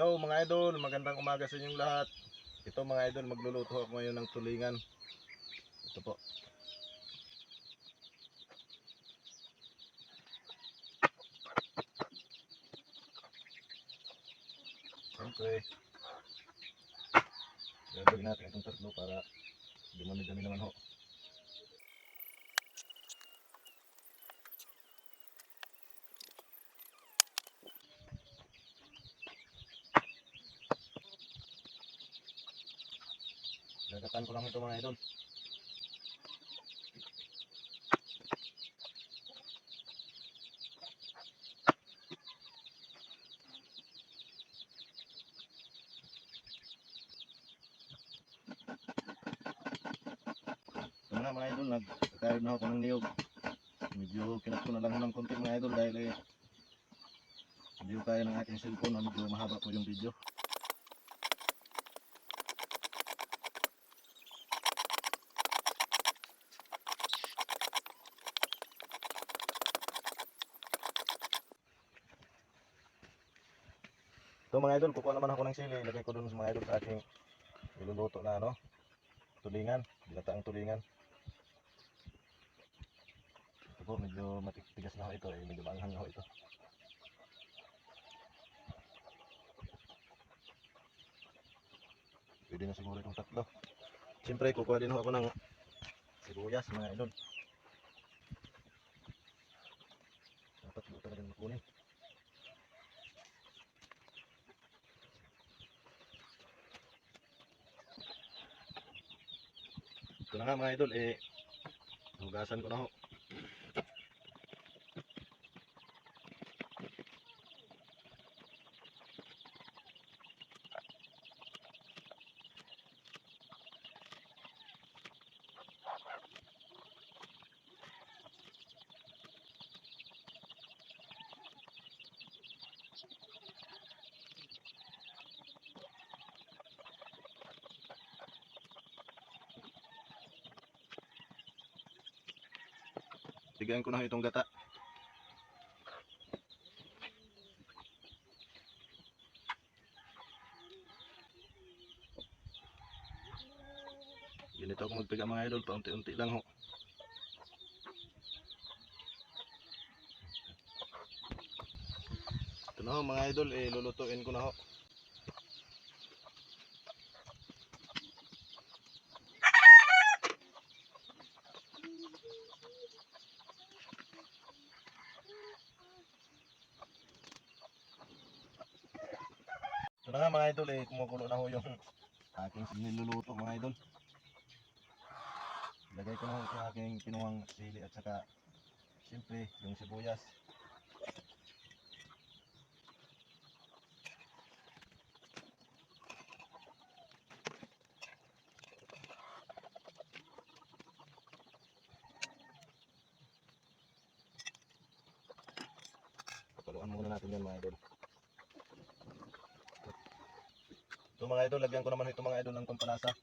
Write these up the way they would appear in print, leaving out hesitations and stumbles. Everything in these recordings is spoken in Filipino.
Hello mga idol, magandang umaga sa inyong lahat. Ito mga idol, magluluto ako ngayon ng tulingan. Ito po. Siyempre, gagawin natin itong tatlo para dumami-dami naman ho. Gagatan ko lang ito mga idol. Ito na mga idol, nagkakaroon na ako ng niyog. Medyo kinat ko na lang ng konti mga idol dahil hindi ko kaya ng aking cellphone na medyo mahaba po yung video. Ito mga idol, kukuha naman ako ng sili. Ilagay ko dun sa mga idol sa aking niluluto na tulingan, ginataang tulingan. Ito po, medyo matigas na ho ito, medyo maanghang na ho ito. Pwede na siguro itong tatlo. Siyempre, kukuha din ho ako ng sibuyas mga idol. Dapat mo talagang makunin. Ito na nga mga idol, hugasan ko na ho. Bigyan ko na itong gata. Ganito ako magpiga mga idol, paunti-unti lang ho. Ito na ho mga idol, lulutuin ko na ho. Ito na nga mga idol, kumukulo na ho yung aking niluluto mga idol. Lagay ko na ho yung aking kinuhang sili at saka siyempre yung sibuyas. Papaluan muna natin yan mga idol. Ito mga idol, lagyan ko naman ito mga idol ng pampalasa.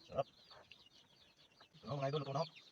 Sarap. Ito mga idol, ito na ho.